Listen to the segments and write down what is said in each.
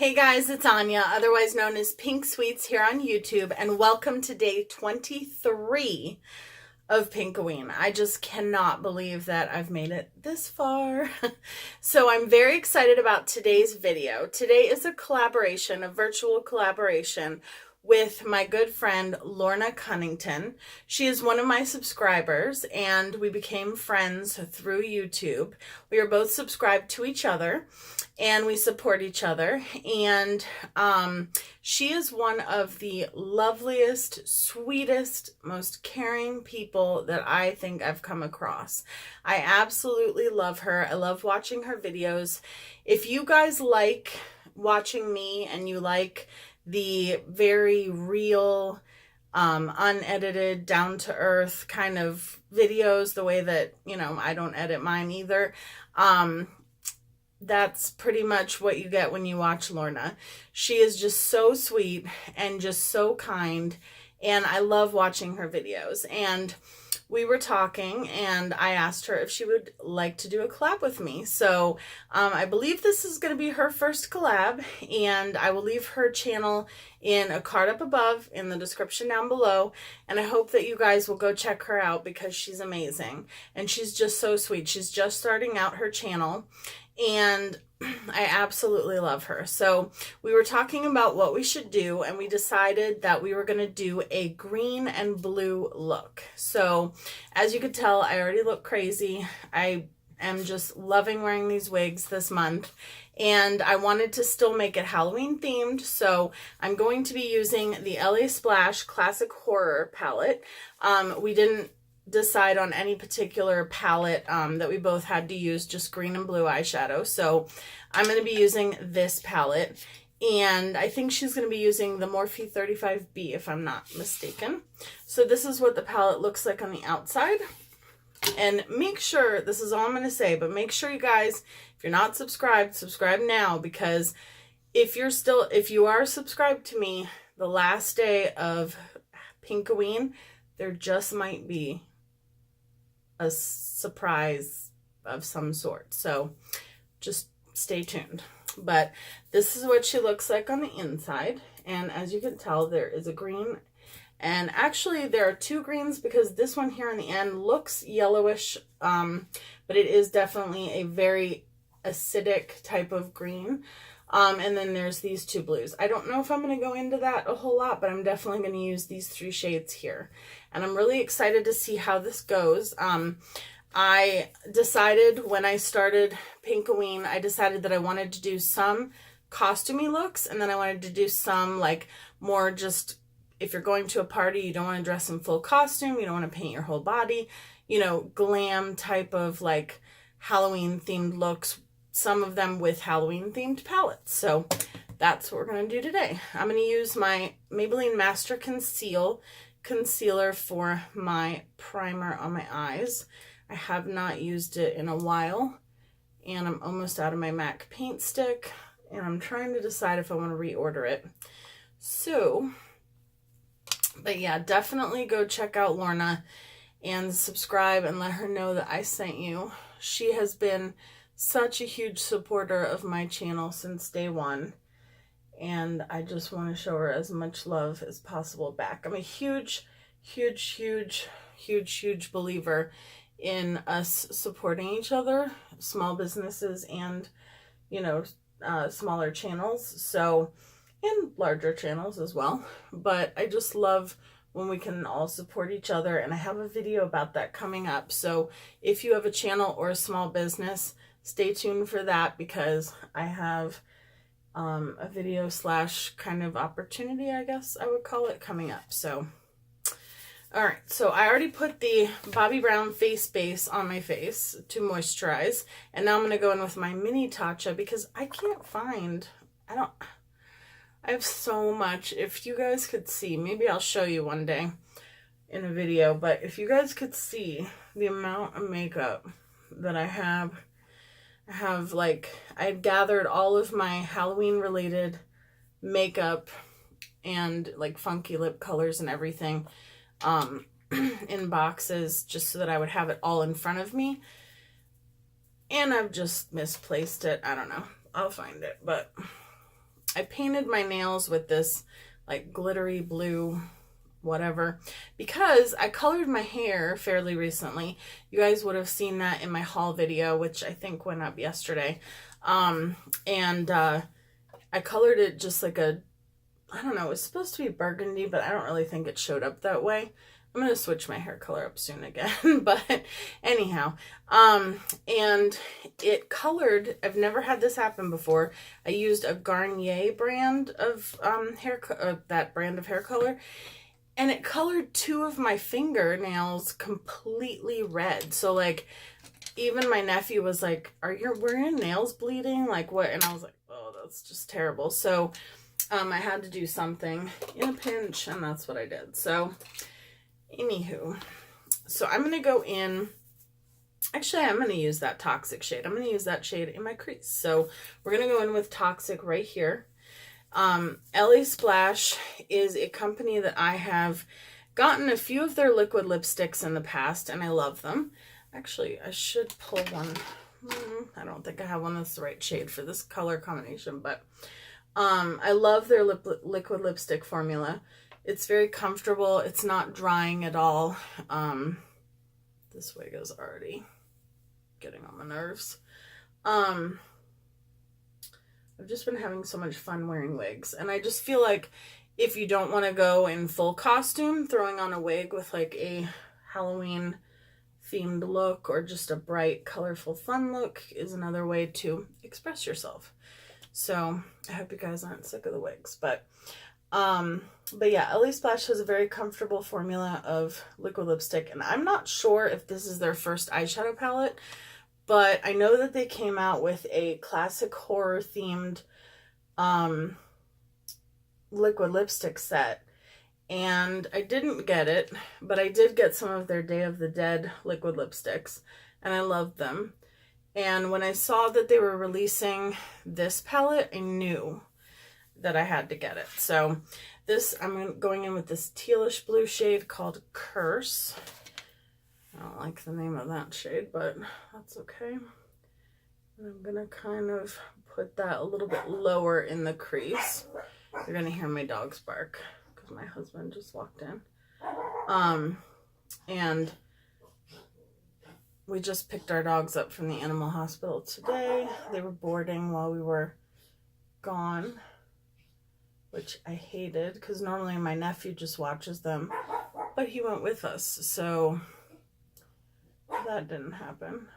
Hey guys, it's Anya, otherwise known as Pink Sweets here on YouTube, and welcome to day 23 of Pink-O-Ween. I just cannot believe that I've made it this far. So I'm very excited about today's video. Today is a collaboration, a virtual collaboration with my good friend Lorna Cunnington. She is one of my subscribers and we became friends through YouTube. We are both subscribed to each other and we support each other, and she is one of the loveliest, sweetest, most caring people that I think I've come across. I absolutely love her. I love watching her videos. If you guys like watching me and you like the very real, unedited, down-to-earth kind of videos, the way that, I don't edit mine either, that's pretty much what you get when you watch Lorna. She is just so sweet and just so kind, and I love watching her videos. And we were talking and I asked her if she would like to do a collab with me. So I believe this is going to be her first collab, and I will leave her channel in a card up above in the description down below, and I hope that you guys will go check her out because she's amazing and she's just so sweet. She's just starting out her channel and I absolutely love her. So we were talking about what we should do, and we decided that we were going to do a green and blue look. So as you could tell, I already look crazy. I am just loving wearing these wigs this month, and I wanted to still make it Halloween themed. So I'm going to be using the LA Splash Classic Horror palette. We didn't decide on any particular palette that we both had to use, just green and blue eyeshadow. So I'm going to be using this palette, and I think she's going to be using the Morphe 35B if I'm not mistaken. So this is what the palette looks like on the outside. And make sure, this is all I'm going to say, but make sure you guys, if you're not subscribed, subscribe now, because if you are subscribed to me, the last day of Pink-O-Ween, there just might be a surprise of some sort. So just stay tuned. But this is what she looks like on the inside. And as you can tell, there is a green. And actually there are two greens, because this one here on the end looks yellowish, but it is definitely a very acidic type of green. And then there's these two blues. I don't know if I'm going to go into that a whole lot, but I'm definitely going to use these three shades here. And I'm really excited to see how this goes. I decided when I started Pink-O-Ween, I decided that I wanted to do some costumey looks, and then I wanted to do some like more just, if you're going to a party, you don't want to dress in full costume, you don't want to paint your whole body, glam type of like Halloween themed looks, some of them with Halloween themed palettes. So that's what we're going to do today. I'm going to use my Maybelline Master Concealer for my primer on my eyes. I have not used it in a while, and I'm almost out of my MAC paint stick, and I'm trying to decide if I want to reorder it. So, but yeah, definitely go check out Lorna and subscribe and let her know that I sent you. She has been such a huge supporter of my channel since day one, and I just want to show her as much love as possible back. I'm a huge believer in us supporting each other, small businesses and smaller channels, so, and larger channels as well. But I just love when we can all support each other, and I have a video about that coming up. So if you have a channel or a small business, stay tuned for that, because I have a video slash kind of opportunity, I guess I would call it, coming up. So all right, so I already put the Bobbi Brown face base on my face to moisturize, and now I'm going to go in with my mini Tatcha, because I can't find, I have so much. If you guys could see, maybe I'll show you one day in a video, but if you guys could see the amount of makeup that I have like, I've gathered all of my Halloween related makeup and like funky lip colors and everything in boxes, just so that I would have it all in front of me, and I've just misplaced it. I don't know, I'll find it, but I painted my nails with this like glittery blue whatever, because I colored my hair fairly recently. You guys would have seen that in my haul video, which I think went up yesterday. I colored it just like a, I don't know, it was supposed to be burgundy, but I don't really think it showed up that way. I'm going to switch my hair color up soon again, but anyhow, and it colored, I've never had this happen before. I used a Garnier brand of that brand of hair color, and it colored 2 of my fingernails completely red. So like, even my nephew was like, were your nails bleeding? Like what? And I was like, oh, that's just terrible. So I had to do something in a pinch, and that's what I did. So anywho, so I'm going to go in, actually I'm going to use that Toxic shade. I'm going to use that shade in my crease. So we're going to go in with Toxic right here. LA Splash is a company that I have gotten a few of their liquid lipsticks in the past, and I love them. Actually, I should pull one. I don't think I have one that's the right shade for this color combination, but I love their liquid lipstick formula. It's very comfortable. It's not drying at all. This wig is already getting on my nerves. I've just been having so much fun wearing wigs, and I just feel like if you don't want to go in full costume, throwing on a wig with like a Halloween themed look or just a bright, colorful, fun look is another way to express yourself. So I hope you guys aren't sick of the wigs, but yeah, LA Splash has a very comfortable formula of liquid lipstick, and I'm not sure if this is their first eyeshadow palette, but I know that they came out with a classic horror themed liquid lipstick set, and I didn't get it, but I did get some of their Day of the Dead liquid lipsticks, and I loved them. And when I saw that they were releasing this palette, I knew that I had to get it. So this, I'm going in with this tealish blue shade called Curse. I don't like the name of that shade, but that's okay. And I'm gonna kind of put that a little bit lower in the crease. You're gonna hear my dogs bark because my husband just walked in. And we just picked our dogs up from the animal hospital today. They were boarding while we were gone, which I hated because normally my nephew just watches them, but he went with us, so that didn't happen.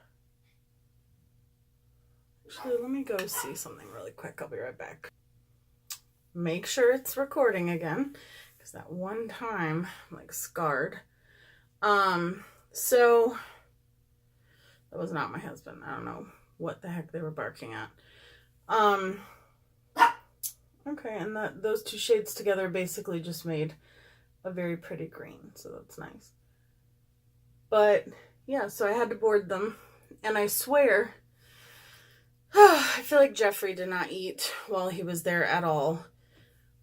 Actually, let me go see something really quick. I'll be right back. Make sure it's recording again, because that one time I'm like scarred. So that was not my husband. I don't know what the heck they were barking at. Okay, and those 2 shades together basically just made a very pretty green, so that's nice. But yeah, so I had to board them, and I swear, I feel like Jeffrey did not eat while he was there at all,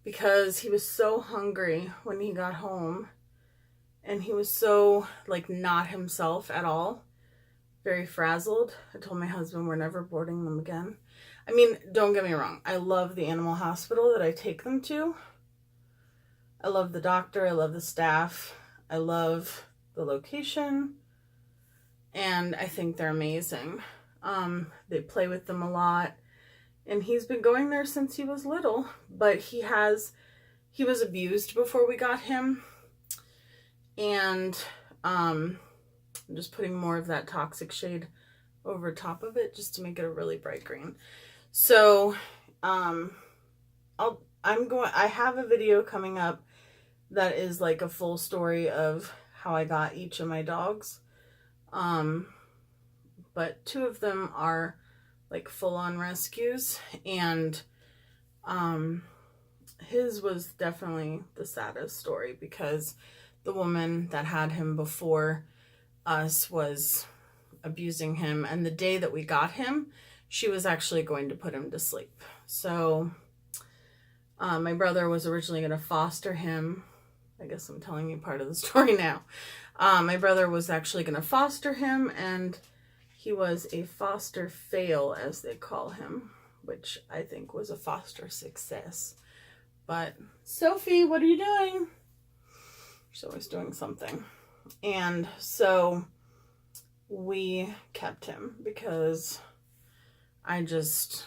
because he was so hungry when he got home, and he was so like not himself at all, very frazzled. I told my husband we're never boarding them again. I mean, don't get me wrong. I love the animal hospital that I take them to. I love the doctor. I love the staff. I love the location. And I think they're amazing. They play with them a lot. And he's been going there since he was little. But he was abused before we got him. And I'm just putting more of that Toxic shade over top of it just to make it a really bright green. So I have a video coming up that is like a full story of how I got each of my dogs. But 2 of them are like full-on rescues, and his was definitely the saddest story because the woman that had him before us was abusing him, and the day that we got him, she was actually going to put him to sleep. So my brother was originally going to foster him. I guess I'm telling you part of the story now. My brother was actually going to foster him, and he was a foster fail, as they call him, which I think was a foster success. But Sophie, what are you doing? She's always doing something. And so we kept him because I just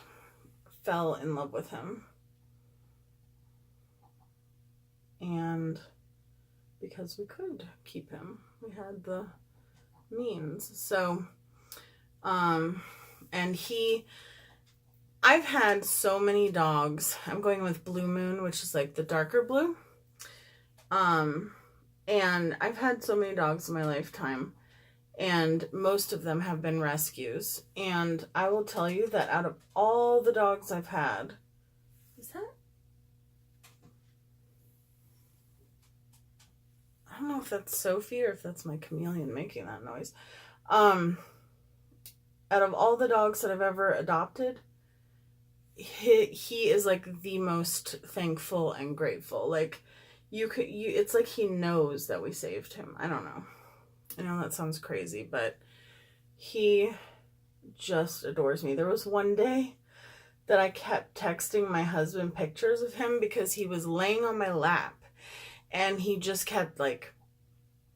fell in love with him. And because we could keep him, we had the means. So, and I've had so many dogs. I'm going with Blue Moon, which is like the darker blue. And I've had so many dogs in my lifetime, and most of them have been rescues. And I will tell you that out of all the dogs I've had, is that? I don't know if that's Sophie or if that's my chameleon making that noise. Out of all the dogs that I've ever adopted, he is like the most thankful and grateful. Like it's like he knows that we saved him. I don't know. I know that sounds crazy, but he just adores me. There was one day that I kept texting my husband pictures of him because he was laying on my lap and he just kept like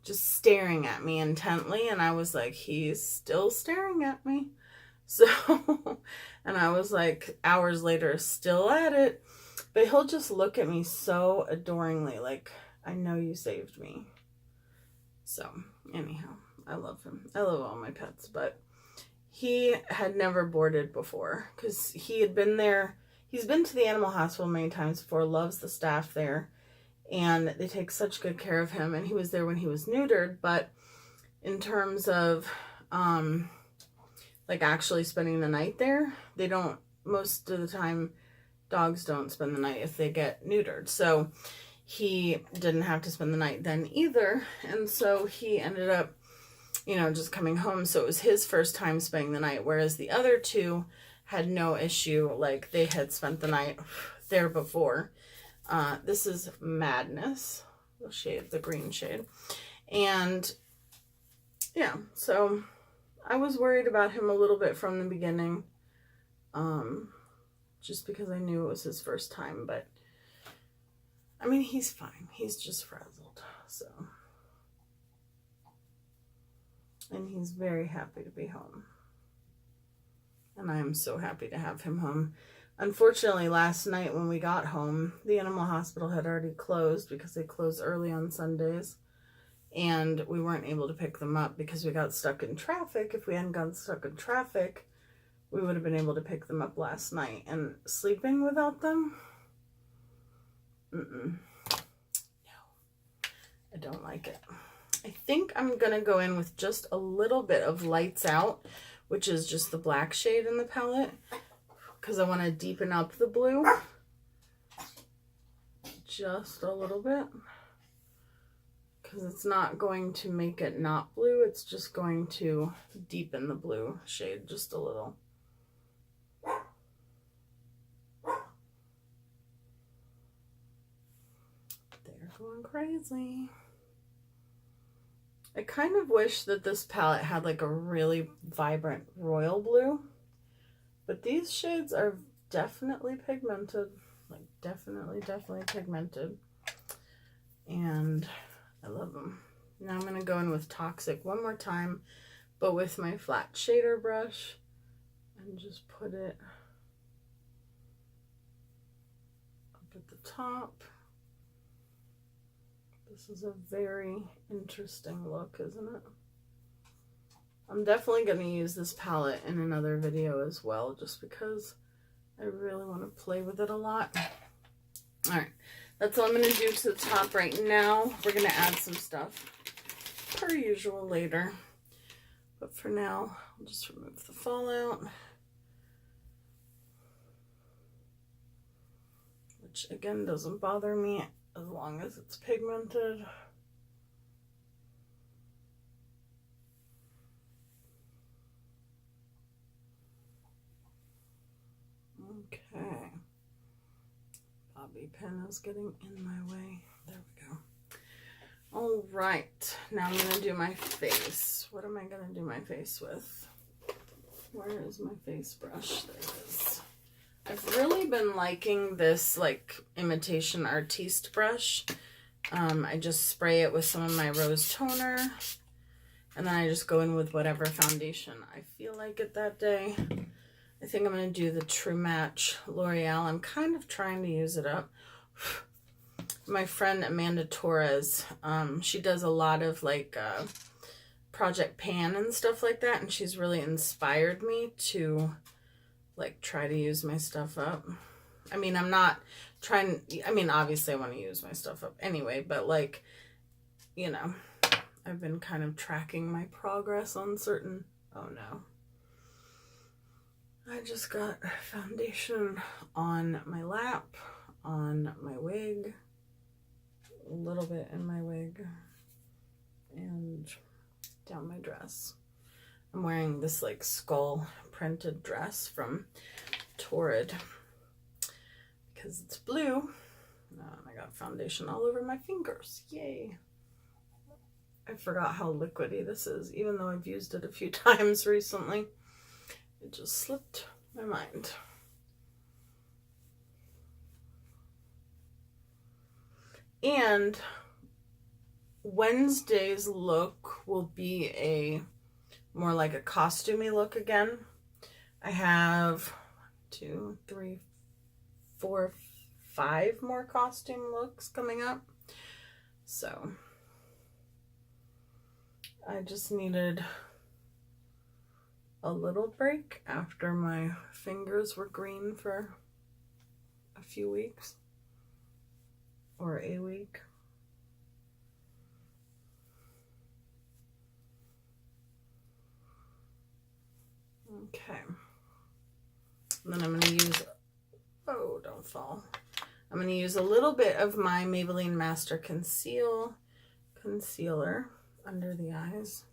just staring at me intently, and I was like, he's still staring at me. So, and I was like, hours later, still at it. But he'll just look at me so adoringly, like, I know you saved me. So, anyhow, I love him. I love all my pets, but he had never boarded before because he had been there. He's been to the animal hospital many times before, loves the staff there, and they take such good care of him. And he was there when he was neutered, but in terms of, like actually spending the night there, they don't, most of the time, dogs don't spend the night if they get neutered. So he didn't have to spend the night then either. And so he ended up, you know, just coming home. So it was his first time spending the night, whereas the other two had no issue. Like they had spent the night there before. This is Madness, the shade, the green shade. And yeah, so I was worried about him a little bit from the beginning. Just because I knew it was his first time, but I mean, he's fine. He's just frazzled, so. And he's very happy to be home. And I am so happy to have him home. Unfortunately, last night when we got home, the animal hospital had already closed because they close early on Sundays. And we weren't able to pick them up because we got stuck in traffic. If we hadn't gotten stuck in traffic, we would have been able to pick them up last night. And sleeping without them? No. I don't like it. I think I'm going to go in with just a little bit of Lights Out, which is just the black shade in the palette, because I want to deepen up the blue. Just a little bit. Because it's not going to make it not blue. It's just going to deepen the blue shade just a little. They're going crazy. I kind of wish that this palette had like a really vibrant royal blue. But these shades are definitely pigmented. Like definitely pigmented. And I love them. Now I'm going to go in with Toxic one more time, but with my flat shader brush, and just put it up at the top. This is a very interesting look, isn't it? I'm definitely going to use this palette in another video as well, just because I really want to play with it a lot. Alright, that's all I'm going to do to the top right now. We're going to add some stuff, per usual, later. But for now, I'll just remove the fallout. Which, again, doesn't bother me as long as it's pigmented. Okay. Bobby pin is getting in my way. There we go. All right. Now I'm going to do my face. What am I going to do my face with? Where is my face brush? There it is. I've really been liking this like imitation artiste brush. I just spray it with some of my rose toner, and then I just go in with whatever foundation I feel like it that day. I think I'm going to do the True Match L'Oreal. I'm kind of trying to use it up. My friend Amanda Torres, she does a lot of like Project Pan and stuff like that, and she's really inspired me to like try to use my stuff up. I mean, I'm not trying, I mean, obviously I want to use my stuff up anyway, but like, you know, I've been kind of tracking my progress on certain, oh no. I just got foundation on my lap, on my wig, a little bit in my wig, and down my dress. I'm wearing this like skull printed dress from Torrid because it's blue. I got foundation all over my fingers. Yay. I forgot how liquidy this is, even though I've used it a few times recently. It just slipped my mind. And Wednesday's look will be a more like a costumey look again. I have 2, 3, 4, 5 more costume looks coming up. So I just needed a little break after my fingers were green for a few weeks or a week. Okay. And then I'm going to use, oh, don't fall. I'm going to use a little bit of my Maybelline Master Concealer under the eyes.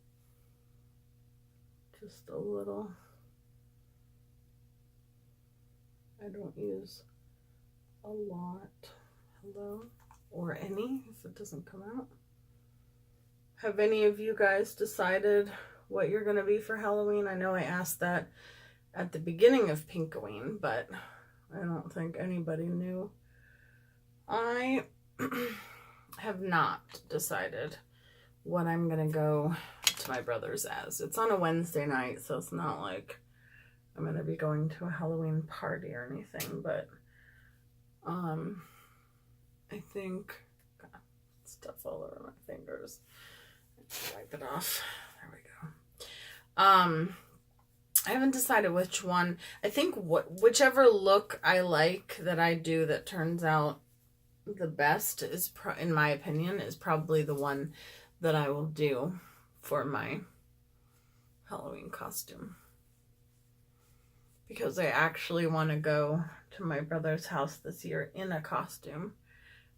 Just a little. I don't use a lot. Hello. Or any, if it doesn't come out. Have any of you guys decided what you're going to be for Halloween? I know I asked that at the beginning of P1nk-O-Ween, but I don't think anybody knew. I have not decided what I'm going to go to my brother's as. It's on a Wednesday night, so it's not like I'm going to be going to a Halloween party or anything, but I think, God, stuff all over my fingers. Wipe it off. There we go. I haven't decided which one. I think whichever look I like that I do that turns out the best is, in my opinion, is probably the one that I will do for my Halloween costume. Because I actually want to go to my brother's house this year in a costume,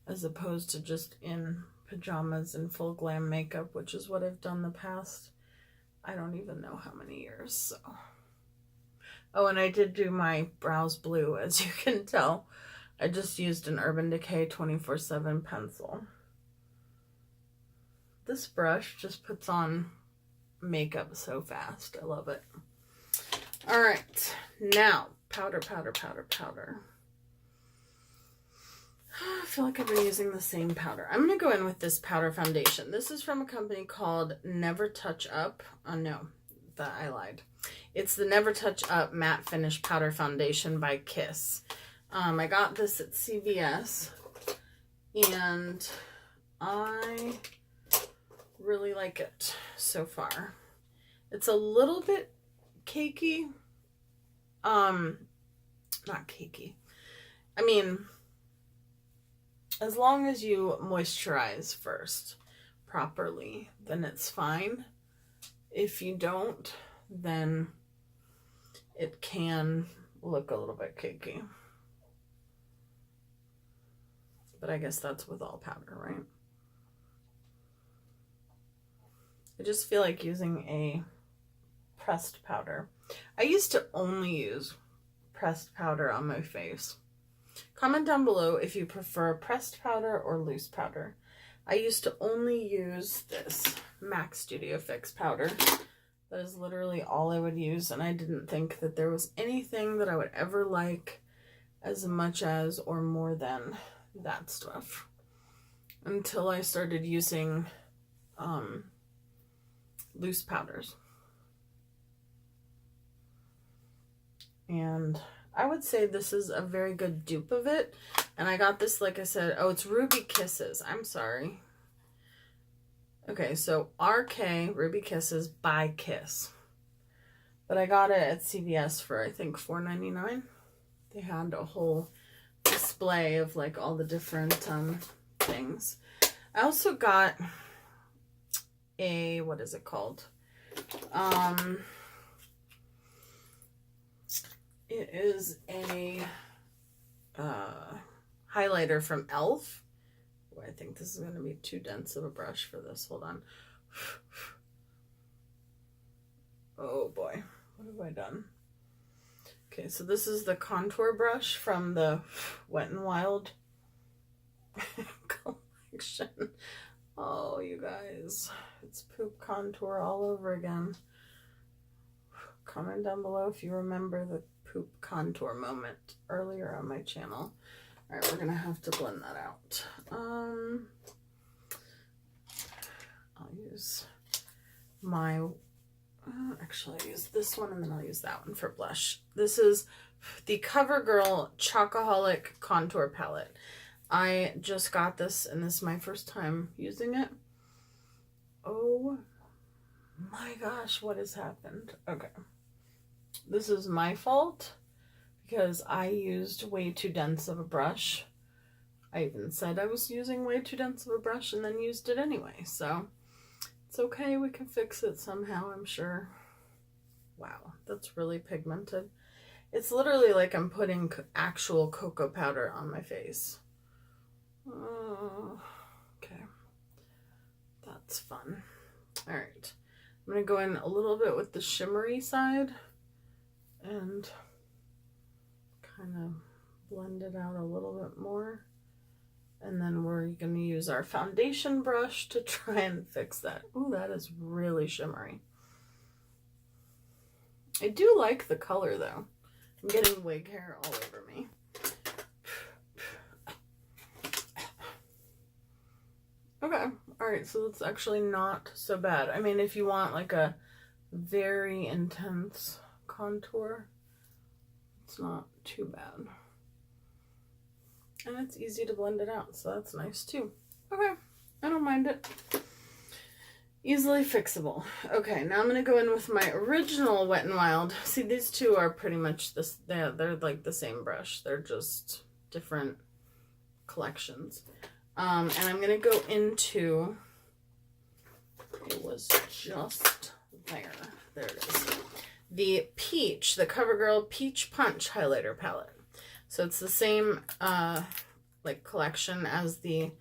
as opposed to just in pajamas and full glam makeup, which is what I've done the past, I don't even know how many years, so. Oh, and I did do my brows blue, as you can tell. I just used an Urban Decay 24/7 pencil. This brush just puts on makeup so fast. I love it. All right, now powder. I feel like I've been using the same powder. I'm going to go in with this powder foundation. This is from a company called Never Touch Up. Oh, no, I lied. It's the Never Touch Up Matte Finish Powder Foundation by Kiss. I got this at CVS, and I really like it so far. It's a little bit cakey. Not cakey. I mean, as long as you moisturize first properly, then it's fine. If you don't, then it can look a little bit cakey. But I guess that's with all powder, right? I just feel like using a pressed powder. I used to only use pressed powder on my face. Comment down below if you prefer pressed powder or loose powder. I used to only use this MAC Studio Fix powder. That is literally all I would use, and I didn't think that there was anything that I would ever like as much as or more than that stuff until I started using loose powders. And I would say this is a very good dupe of it. And I got this, like I said, oh, it's Ruby Kisses. I'm sorry. Okay, so RK Ruby Kisses by Kiss. But I got it at CVS for, I think, $4.99. They had a whole display of like all the different things. I also got a, what is it called? It is a highlighter from e.l.f. Oh, I think this is going to be too dense of a brush for this. Hold on. Oh boy, what have I done? Okay, so this is the contour brush from the Wet n Wild collection. Oh, you guys, it's poop contour all over again. Comment down below if you remember the poop contour moment earlier on my channel. All right, we're gonna have to blend that out. I'll use my, actually I'll use this one and then I'll use that one for blush. This is the CoverGirl Chocoholic Contour Palette. I just got this and this is my first time using it. Oh my gosh, what has happened? Okay. This is my fault because I used way too dense of a brush. I even said I was using way too dense of a brush and then used it anyway. So it's okay. We can fix it somehow, I'm sure. Wow, that's really pigmented. It's literally like I'm putting actual cocoa powder on my face. Okay. That's fun. All right. I'm going to go in a little bit with the shimmery side and kind of blend it out a little bit more. And then we're going to use our foundation brush to try and fix that. Ooh, that is really shimmery. I do like the color though. I'm getting wig hair all over me. Okay, all right, so that's actually not so bad. I mean, if you want like a very intense contour, it's not too bad. And it's easy to blend it out, so that's nice too. Okay, I don't mind it. Easily fixable. Okay, now I'm gonna go in with my original Wet n Wild. See, these two are pretty much this, they're like the same brush. They're just different collections. And I'm gonna go into, it was just there. There it is. The Peach, the CoverGirl Peach Punch Highlighter Palette. So it's the same like collection as the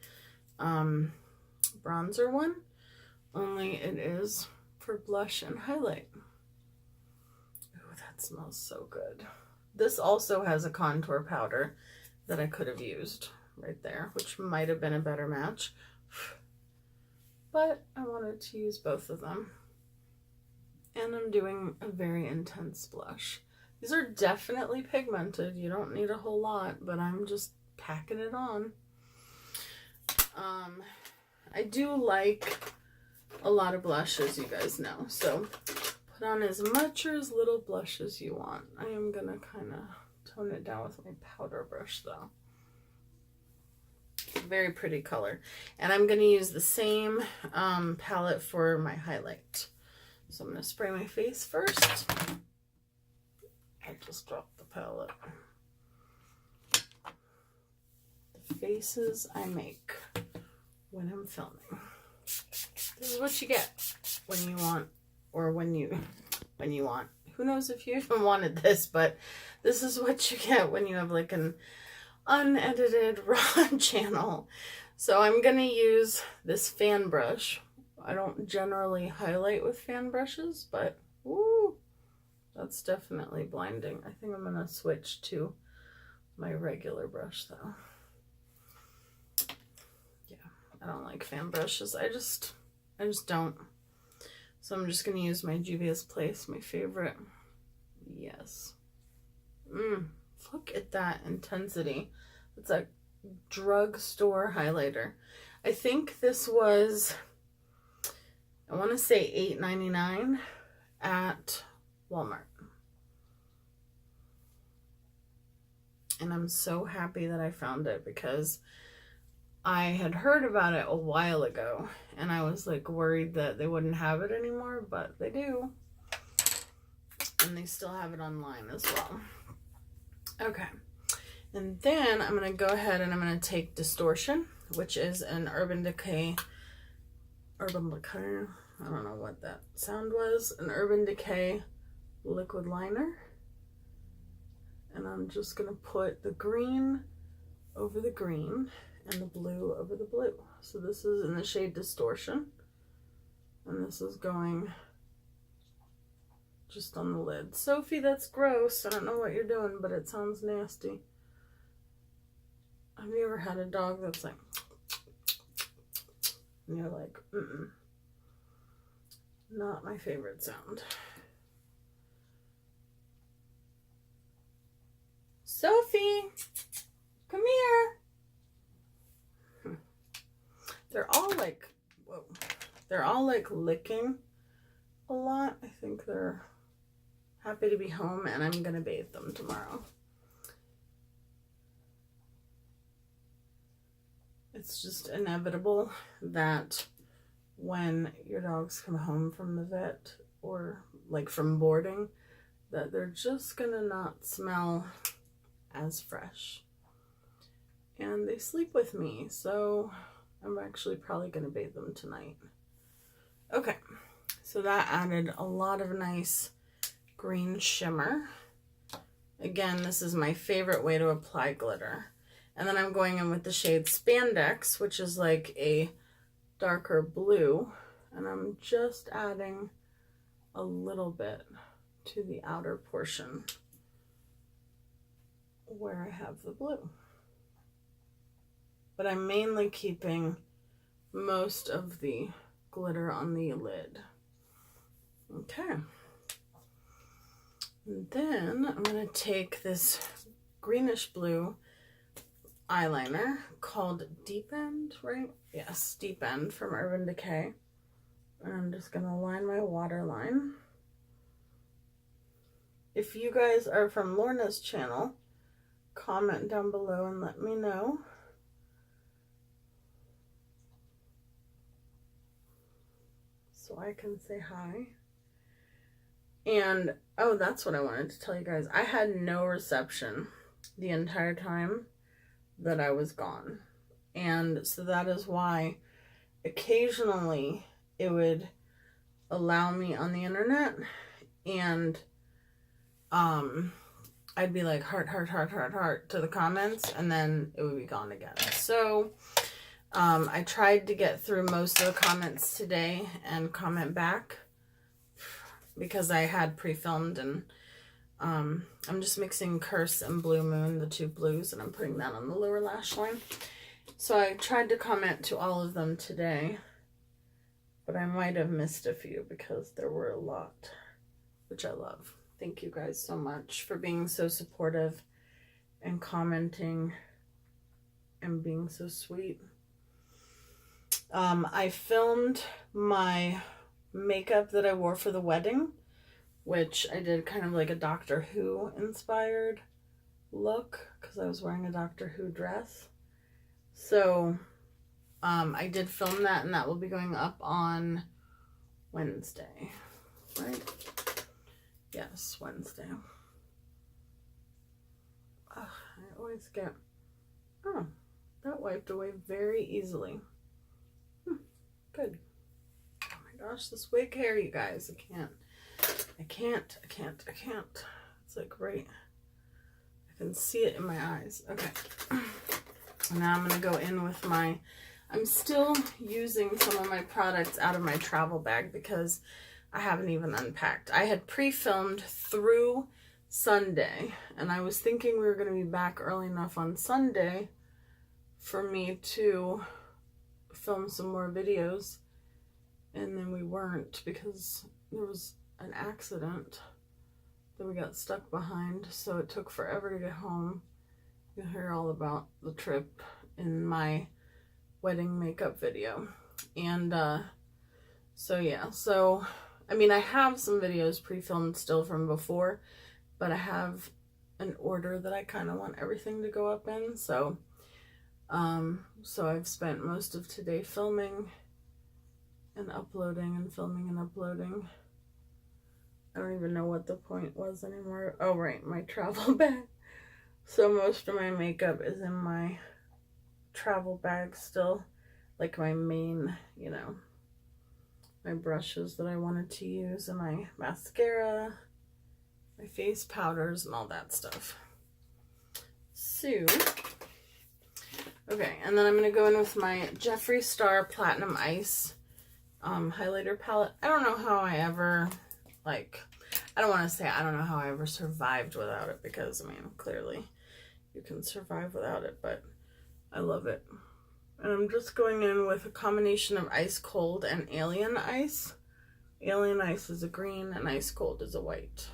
bronzer one, only it is for blush and highlight. Ooh, that smells so good. This also has a contour powder that I could have used right there, which might have been a better match, but I wanted to use both of them. And I'm doing a very intense blush. These are definitely pigmented. You don't need a whole lot, but I'm just packing it on. I do like a lot of blush, as you guys know, so put on as much or as little blush as you want. I am gonna kind of tone it down with my powder brush though. Very pretty color. And I'm going to use the same palette for my highlight. So I'm going to spray my face first. I just dropped the palette. The faces I make when I'm filming. This is what you get when you want, or when you want. Who knows if you even wanted this, but this is what you get when you have like an unedited raw channel. So I'm gonna use this fan brush. I don't generally highlight with fan brushes, but ooh, that's definitely blinding. I think I'm gonna switch to my regular brush though. Yeah, I don't like fan brushes. I just don't. So I'm just gonna use my Juvia's Place, my favorite. Yes. Look at that intensity. It's a drugstore highlighter. I think this was, I want to say $8.99 at Walmart. And I'm so happy that I found it because I had heard about it a while ago and I was like worried that they wouldn't have it anymore, but they do. And they still have it online as well. Okay. And then I'm going to go ahead and I'm going to take Distortion, which is an Urban Decay, I don't know what that sound was, an Urban Decay liquid liner. And I'm just going to put the green over the green and the blue over the blue. So this is in the shade Distortion. And this is going just on the lid. Sophie, that's gross. I don't know what you're doing, but it sounds nasty. Have you ever had a dog that's like, and you're like, not my favorite sound. Sophie, come here. They're all like, whoa. They're all like licking a lot. I think they're happy to be home and I'm gonna bathe them tomorrow. It's just inevitable that when your dogs come home from the vet or like from boarding, that they're just gonna not smell as fresh. And they sleep with me, so I'm actually probably gonna bathe them tonight. Okay, so that added a lot of nice green shimmer. Again, this is my favorite way to apply glitter. And then I'm going in with the shade Spandex, which is like a darker blue. And I'm just adding a little bit to the outer portion where I have the blue. But I'm mainly keeping most of the glitter on the lid. Okay. And then I'm going to take this greenish blue eyeliner called Deep End, right? Yes, Deep End from Urban Decay. And I'm just going to line my waterline. If you guys are from Lorna's channel, comment down below and let me know. So I can say hi. And, oh, that's what I wanted to tell you guys. I had no reception the entire time that I was gone. And so that is why occasionally it would allow me on the internet and I'd be like heart to the comments and then it would be gone again. So I tried to get through most of the comments today and comment back because I had pre-filmed and I'm just mixing Curse and Blue Moon, the two blues, and I'm putting that on the lower lash line. So I tried to comment to all of them today, but I might have missed a few because there were a lot, which I love. Thank you guys so much for being so supportive and commenting and being so sweet. I filmed my makeup that I wore for the wedding, which I did kind of like a Doctor Who inspired look because I was wearing a Doctor Who dress. So I did film that and that will be going up on Wednesday, right? Yes, Wednesday. I always get, oh, that wiped away very easily. Good. Oh my gosh, this wig hair, you guys, I can't. It's like right, I can see it in my eyes. Okay. And now I'm going to go in with my, I'm still using some of my products out of my travel bag because I haven't even unpacked. I had pre-filmed through Sunday and I was thinking we were going to be back early enough on Sunday for me to film some more videos, and then we weren't because there was an accident that we got stuck behind, so it took forever to get home. You'll hear all about the trip in my wedding makeup video. And so yeah, so I mean, I have some videos pre-filmed still from before, but I have an order that I kind of want everything to go up in. So so I've spent most of today filming and uploading and filming and uploading. I don't even know what the point was anymore. Oh, right, my travel bag. So most of my makeup is in my travel bag still. Like my main, you know, my brushes that I wanted to use, and my mascara, my face powders, and all that stuff. So, okay, and then I'm going to go in with my Jeffree Star Platinum Ice highlighter palette. I don't know how I ever, like, I don't want to say I don't know how I ever survived without it, because, I mean, clearly you can survive without it, but I love it. And I'm just going in with a combination of Ice Cold and Alien Ice. Alien Ice is a green and Ice Cold is a white.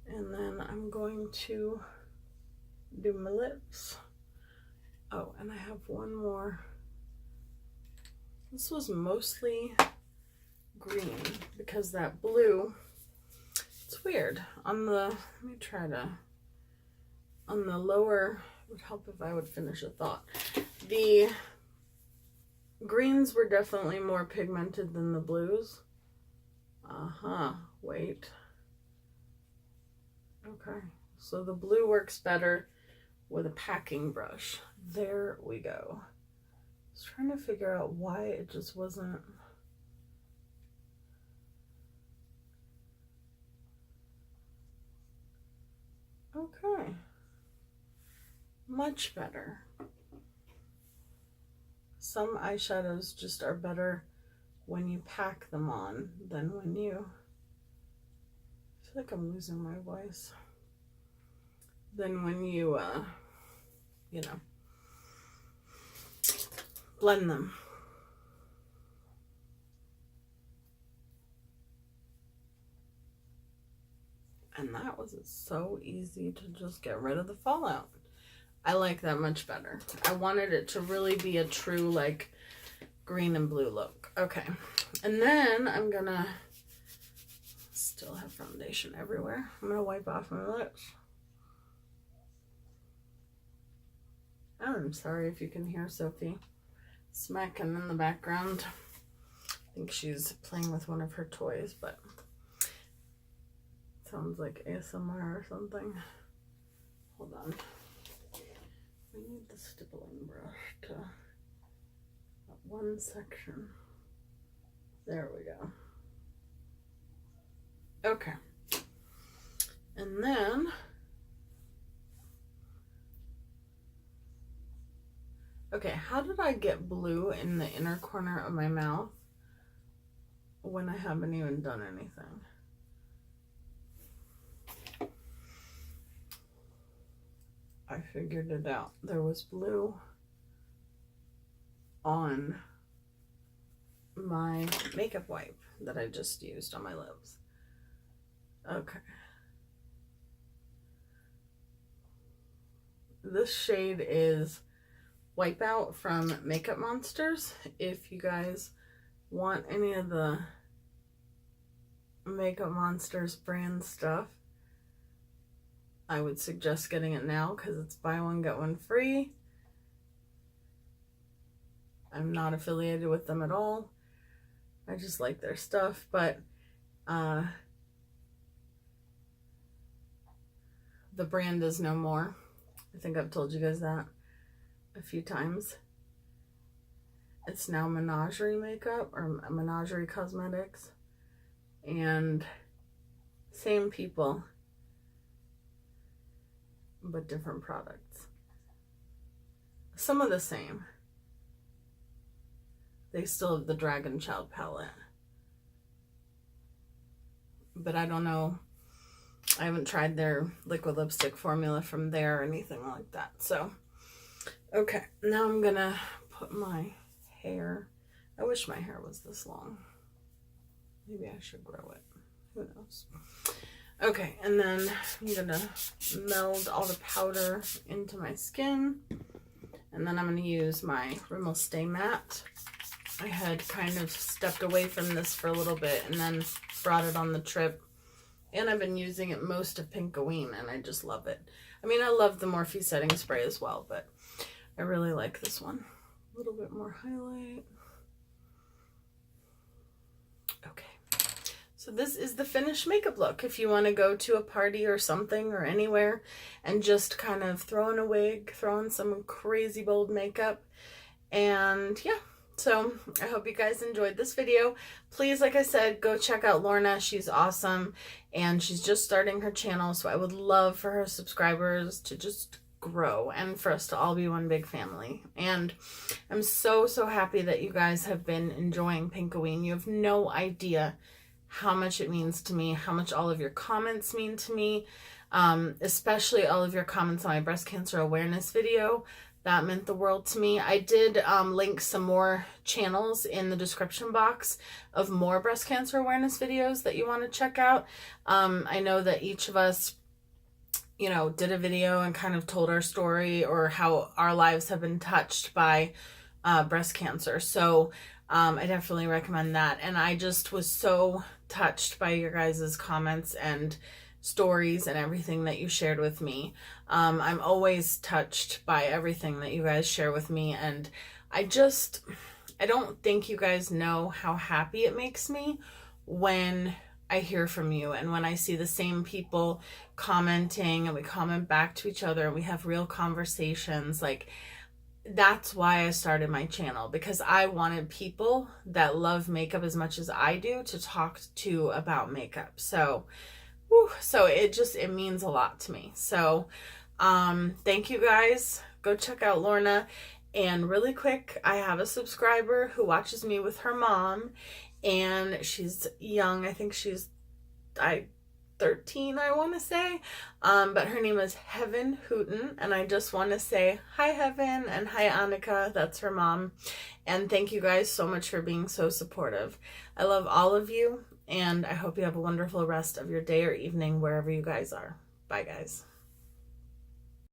And then I'm going to do my lips. Oh, and I have one more. This was mostly green because that blue, it's weird. On the, let me try to, on the lower, it would help if I would finish a thought. The greens were definitely more pigmented than the blues. Wait. Okay, so the blue works better with a packing brush. There we go. I was trying to figure out why it just wasn't. Okay. Much better. Some eyeshadows just are better when you pack them on than when you, I feel like I'm losing my voice, than when you, you know, blend them. And that was so easy to just get rid of the fallout. I like that much better. I wanted it to really be a true, like, green and blue look. Okay. And then I'm gonna, still have foundation everywhere. I'm gonna wipe off my lips. I'm sorry if you can hear Sophie smacking in the background. I think she's playing with one of her toys, but it sounds like ASMR or something. Hold on. We need the stippling brush to that one section. There we go. Okay. And then okay, how did I get blue in the inner corner of my mouth when I haven't even done anything? I figured it out. There was blue on my makeup wipe that I just used on my lips. Okay. This shade is Wipeout from Makeup Monsters. If you guys want any of the Makeup Monsters brand stuff, I would suggest getting it now because it's buy one, get one free. I'm not affiliated with them at all. I just like their stuff, but the brand is no more. I think I've told you guys that a few times. It's now Menagerie Makeup or Menagerie Cosmetics, and same people but different products. Some of the same. They still have the Dragon Child palette, but I don't know. I haven't tried their liquid lipstick formula from there or anything like that. So, okay, now I'm gonna put my hair. I wish my hair was this long. Maybe I should grow it. Who knows? Okay, and then I'm gonna meld all the powder into my skin. And then I'm gonna use my Rimmel Stay Matte. I had kind of stepped away from this for a little bit and then brought it on the trip. And I've been using it most of P1nk-O-Ween, and I just love it. I mean, I love the Morphe setting spray as well, but I really like this one. A little bit more highlight. Okay. So this is the finished makeup look. If you want to go to a party or something or anywhere and just kind of throw in a wig, throw in some crazy bold makeup. And yeah, so I hope you guys enjoyed this video. Please, like I said, go check out Lorna. She's awesome and she's just starting her channel. So I would love for her subscribers to just grow and for us to all be one big family. And I'm so happy that you guys have been enjoying P1nk-O-Ween. You have no idea how much it means to me, how much all of your comments mean to me, especially all of your comments on my breast cancer awareness video. That meant the world to me. I did link some more channels in the description box of more breast cancer awareness videos that you want to check out. I know that each of us, you know, did a video and kind of told our story or how our lives have been touched by breast cancer. So I definitely recommend that. And I just was so touched by your guys' comments and stories and everything that you shared with me. I'm always touched by everything that you guys share with me. And I don't think you guys know how happy it makes me when I hear from you and when I see the same people commenting and we comment back to each other and we have real conversations. Like, that's why I started my channel, because I wanted people that love makeup as much as I do to talk to about makeup. So, it means a lot to me. So, thank you guys. Go check out Lorna. And really quick, I have a subscriber who watches me with her mom, and she's young. I think she's 13, I want to say, but her name is Heaven Hooten, and I just want to say hi Heaven and hi Annika, that's her mom, and thank you guys so much for being so supportive. I love all of you, and I hope you have a wonderful rest of your day or evening wherever you guys are. Bye guys.